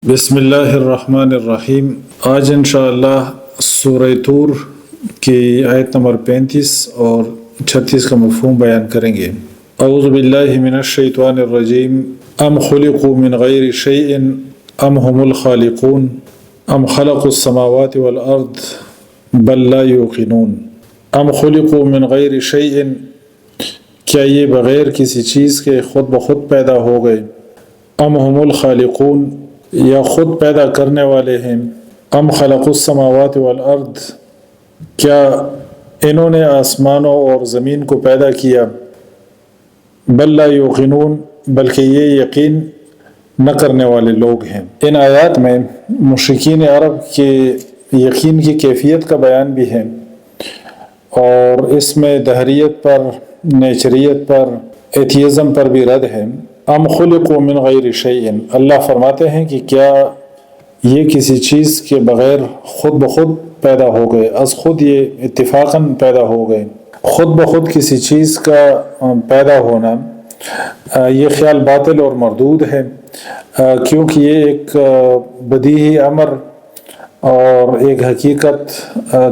بسم اللہ الرحمن الرحیم۔ آج انشاءاللہ سورہ طور کی آیت نمبر 35 اور 36 کا مفہوم بیان کریں گے۔ اعوذ باللہ من الشیطان الرجیم۔ ام خلقوا من غیر شیء ام هم الخالقون ام خلقوا السماوات والارض بل لا یوقنون۔ ام خلقوا من غیر شیء، کیا یہ بغیر کسی چیز کے خود بخود پیدا ہو گئے؟ ام هم الخالقون، یا خود پیدا کرنے والے ہیں؟ ام خلق السماوات والارض، کیا انہوں نے آسمانوں اور زمین کو پیدا کیا؟ بل لا یوقنون، بلکہ یہ یقین نہ کرنے والے لوگ ہیں۔ ان آیات میں مشرکین عرب کے یقین کی کیفیت کا بیان بھی ہے، اور اس میں دہریت پر، نیچریت پر، ایتھیزم پر بھی رد ہے۔ ام خلقوا من غیر شیء، اللہ فرماتے ہیں کہ کیا یہ کسی چیز کے بغیر خود بخود پیدا ہو گئے؟ از خود یہ اتفاقاً پیدا ہو گئے۔ خود بخود کسی چیز کا پیدا ہونا یہ خیال باطل اور مردود ہے، کیونکہ یہ ایک بدیہی امر اور ایک حقیقت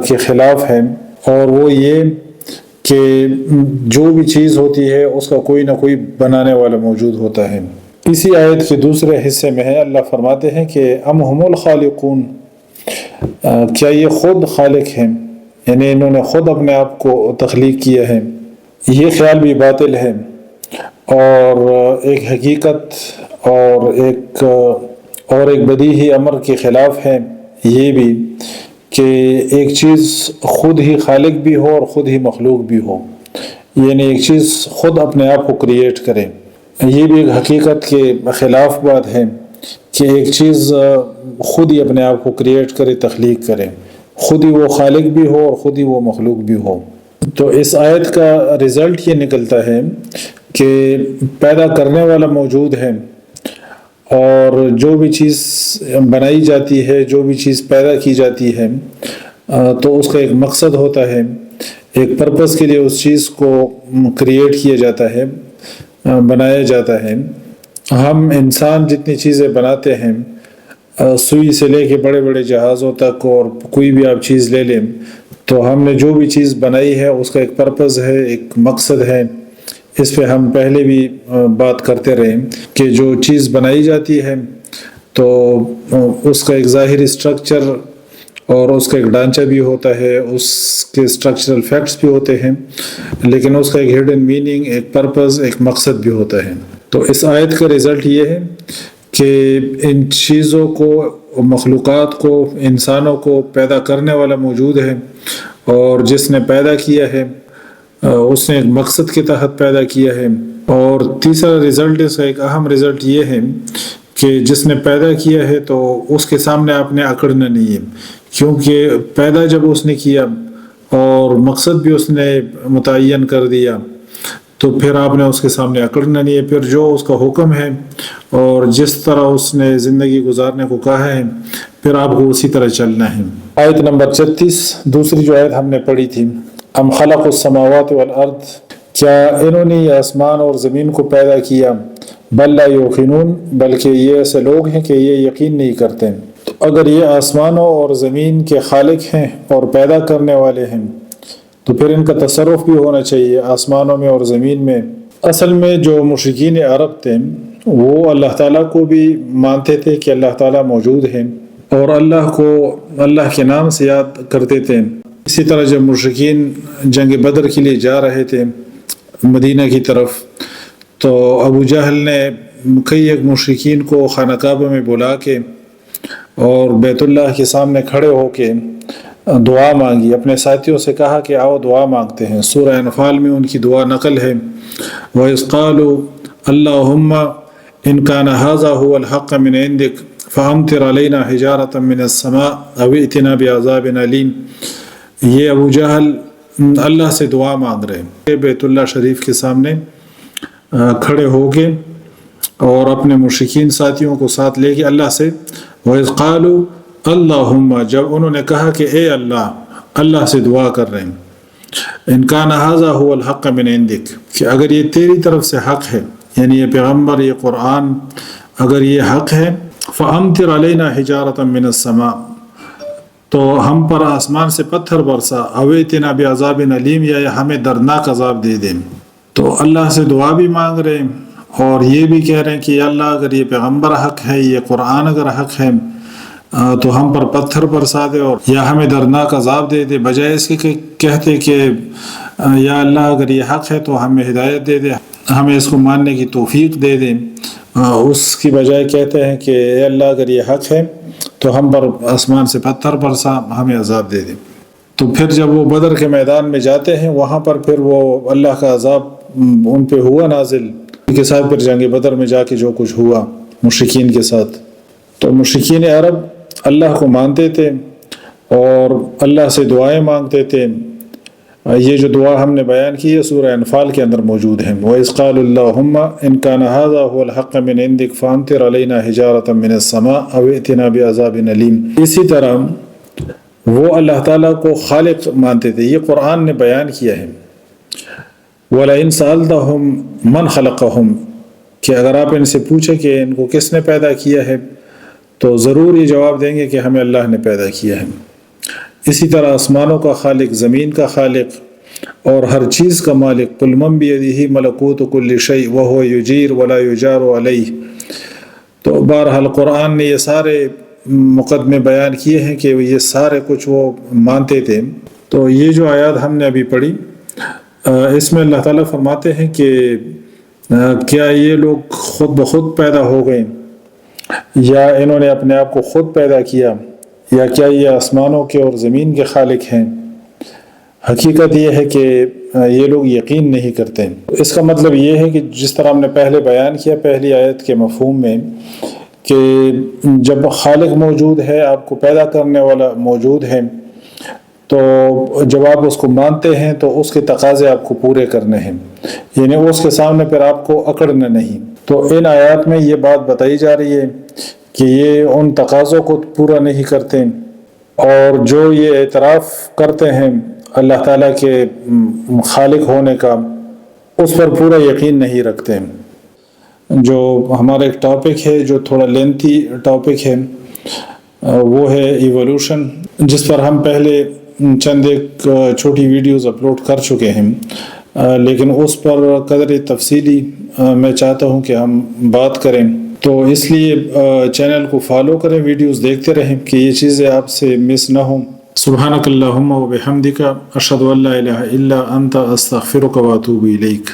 کے خلاف ہے، اور وہ یہ کہ جو بھی چیز ہوتی ہے اس کا کوئی نہ کوئی بنانے والا موجود ہوتا ہے۔ اسی آیت کے دوسرے حصے میں ہے، اللہ فرماتے ہیں کہ ام هم الخالقون، کیا یہ خود خالق ہیں، یعنی انہوں نے خود اپنے آپ کو تخلیق کیا ہے۔ یہ خیال بھی باطل ہے، اور ایک حقیقت اور ایک بدیہی امر کے خلاف ہے یہ بھی کہ ایک چیز خود ہی خالق بھی ہو اور خود ہی مخلوق بھی ہو، یعنی ایک چیز خود اپنے آپ کو کریٹ کرے۔ یہ بھی ایک حقیقت کے خلاف بات ہے کہ ایک چیز خود ہی اپنے آپ کو کریٹ کرے، تخلیق کرے، خود ہی وہ خالق بھی ہو اور خود ہی وہ مخلوق بھی ہو۔ تو اس آیت کا رزلٹ یہ نکلتا ہے کہ پیدا کرنے والا موجود ہے، اور جو بھی چیز بنائی جاتی ہے، جو بھی چیز پیدا کی جاتی ہے، تو اس کا ایک مقصد ہوتا ہے، ایک پرپس کے لیے اس چیز کو کریٹ کیا جاتا ہے، بنایا جاتا ہے۔ ہم انسان جتنی چیزیں بناتے ہیں، سوئی سے لے کے بڑے بڑے جہازوں تک، اور کوئی بھی آپ چیز لے لیں، تو ہم نے جو بھی چیز بنائی ہے اس کا ایک پرپس ہے، ایک مقصد ہے۔ اس پہ ہم پہلے بھی بات کرتے رہے کہ جو چیز بنائی جاتی ہے تو اس کا ایک ظاہری اسٹرکچر اور اس کا ایک ڈھانچہ بھی ہوتا ہے، اس کے اسٹرکچرل فیکٹس بھی ہوتے ہیں، لیکن اس کا ایک ہڈن میننگ، ایک پرپز، ایک مقصد بھی ہوتا ہے۔ تو اس آیت کا رزلٹ یہ ہے کہ ان چیزوں کو، مخلوقات کو، انسانوں کو پیدا کرنے والا موجود ہے، اور جس نے پیدا کیا ہے اس نے ایک مقصد کے تحت پیدا کیا ہے۔ اور تیسرا رزلٹ، اس کا ایک اہم رزلٹ یہ ہے کہ جس نے پیدا کیا ہے تو اس کے سامنے آپ نے اکڑنا نہیں ہے، کیونکہ پیدا جب اس نے کیا اور مقصد بھی اس نے متعین کر دیا، تو پھر آپ نے اس کے سامنے اکڑنا نہیں ہے۔ پھر جو اس کا حکم ہے اور جس طرح اس نے زندگی گزارنے کو کہا ہے، پھر آپ کو اسی طرح چلنا ہے۔ آیت نمبر 36، دوسری جو آیت ہم نے پڑھی تھی، ام خلق السماوات والارض، کیا انہوں نے یہ آسمان اور زمین کو پیدا کیا؟ بل لا یوقنون، بلکہ یہ ایسے لوگ ہیں کہ یہ یقین نہیں کرتے۔ تو اگر یہ آسمانوں اور زمین کے خالق ہیں اور پیدا کرنے والے ہیں، تو پھر ان کا تصرف بھی ہونا چاہیے آسمانوں میں اور زمین میں۔ اصل میں جو مشرکین عرب تھے وہ اللہ تعالیٰ کو بھی مانتے تھے کہ اللہ تعالیٰ موجود ہیں، اور اللہ کو اللہ کے نام سے یاد کرتے تھے۔ اسی طرح جب مشرکین جنگ بدر کے لیے جا رہے تھے مدینہ کی طرف، تو ابو جہل نے کئی ایک مشرکین کو خانہ کعبہ میں بلا کے اور بیت اللہ کے سامنے کھڑے ہو کے دعا مانگی، اپنے ساتھیوں سے کہا کہ آؤ دعا مانگتے ہیں۔ سورہ انفال میں ان کی دعا نقل ہے، وَإِذْ قَالُوا اللَّهُمَّ إِنْ كَانَ هَذَا هُوَ الْحَقَّ مِنْ عِنْدِكَ فَأَمْطِرْ عَلَيْنَا حِجَارَةً مِنَ السَّمَاءِ أَوْ ائْتِنَا بِعَذَابٍ أَلِيمٍ۔ یہ ابو جہل اللہ سے دعا مانگ رہے ہیں، بیت اللہ شریف کے سامنے کھڑے ہو کے اور اپنے مشرکین ساتھیوں کو ساتھ لے کے اللہ سے، وَإِذْ قَالُوا اللَّهُمَّ، جب انہوں نے کہا کہ اے اللہ سے دعا کر رہے ہیں، إِنْ كَانَ هَذَا هُوَ الْحَقَّ مِنْ عِنْدِكَ، کہ اگر یہ تیری طرف سے حق ہے، یعنی یہ پیغمبر، یہ قرآن اگر یہ حق ہے فَأَمْطِرْ عَلَيْنَا حِجَارَةً مِّنَ السَّمَاءِ، تو ہم پر آسمان سے پتھر برسا، اَوْ ائْتِنَا بِعَذَابٍ أَلِيمٍ، یا ہمیں دردناک عذاب دے دیں۔ تو اللہ سے دعا بھی مانگ رہے ہیں اور یہ بھی کہہ رہے ہیں کہ یا اللہ اگر یہ پیغمبر حق ہے، یہ قرآن اگر حق ہے تو ہم پر پتھر برسا دے اور یا ہمیں دردناک عذاب دے دے، بجائے اس کے کہ کہتے کہ یا اللہ اگر یہ حق ہے تو ہمیں ہدایت دے دے، ہمیں اس کو ماننے کی توفیق دے دیں، اس کی بجائے کہتے ہیں کہ اے اللہ اگر یہ حق ہے تو ہم پر آسمان سے پتھر برسا، ہمیں عذاب دے دیں۔ تو پھر جب وہ بدر کے میدان میں جاتے ہیں وہاں پر پھر وہ اللہ کا عذاب ان پہ ہوا نازل، ان کے ساتھ پھر جنگ بدر میں جا کے جو کچھ ہوا مشرکین کے ساتھ۔ تو مشرکین عرب اللہ کو مانتے تھے اور اللہ سے دعائیں مانگتے تھے۔ یہ جو دعا ہم نے بیان کی ہے سورہ انفال کے اندر موجود ہے، وَإِذْ قَالُوا اللَّهُمَّ إِنْ كَانَ هَذَا هُوَ الْحَقَّ مِنْ عِنْدِكَ فَأَمْطِرْ عَلَيْنَا حِجَارَةً مِّنَ السَّمَاءِ أَوْ ائْتِنَا بِعَذَابٍ أَلِيمٍ۔ اسی طرح وہ اللہ تعالیٰ کو خالق مانتے تھے، یہ قرآن نے بیان کیا ہے، وَلَئِنْ سَأَلْتَهُمْ مَنْ خَلَقَهُمْ، کہ اگر آپ ان سے پوچھیں کہ ان کو کس نے پیدا کیا ہے تو ضرور یہ جواب دیں گے کہ ہمیں اللہ نے پیدا کیا ہے۔ اسی طرح آسمانوں کا خالق، زمین کا خالق اور ہر چیز کا مالک، قُلْ مَنْ بِيَدِهِ مَلَكُوتُ كُلِّ شَيْءٍ وَهُوَ يُجِيرُ وَلَا يُجَارُ عَلَيْهِ۔ تو بہرحال قرآن نے یہ سارے مقدمے بیان کیے ہیں کہ یہ سارے کچھ وہ مانتے تھے۔ تو یہ جو آیات ہم نے ابھی پڑھی اس میں اللہ تعالیٰ فرماتے ہیں کہ کیا یہ لوگ خود بخود پیدا ہو گئے یا انہوں نے اپنے آپ کو خود پیدا کیا، یا کیا یہ آسمانوں کے اور زمین کے خالق ہیں؟ حقیقت یہ ہے کہ یہ لوگ یقین نہیں کرتے۔ اس کا مطلب یہ ہے کہ جس طرح ہم نے پہلے بیان کیا پہلی آیت کے مفہوم میں کہ جب خالق موجود ہے، آپ کو پیدا کرنے والا موجود ہے، تو جب آپ اس کو مانتے ہیں تو اس کے تقاضے آپ کو پورے کرنے ہیں، یعنی اس کے سامنے پھر آپ کو اکڑنا نہیں۔ تو ان آیات میں یہ بات بتائی جا رہی ہے کہ یہ ان تقاضوں کو پورا نہیں کرتے اور جو یہ اعتراف کرتے ہیں اللہ تعالیٰ کے خالق ہونے کا، اس پر پورا یقین نہیں رکھتے۔ جو ہمارا ایک ٹاپک ہے جو تھوڑا لینتھی ٹاپک ہے وہ ہے ایوولوشن، جس پر ہم پہلے چند ایک چھوٹی ویڈیوز اپلوڈ کر چکے ہیں، لیکن اس پر قدر تفصیلی میں چاہتا ہوں کہ ہم بات کریں، تو اس لیے چینل کو فالو کریں، ویڈیوز دیکھتے رہیں کہ یہ چیزیں آپ سے مس نہ ہوں۔ سبحانک اللہم و بحمدک، اشہد ان لا الہ الا انت، استغفرک و اتوب الیک۔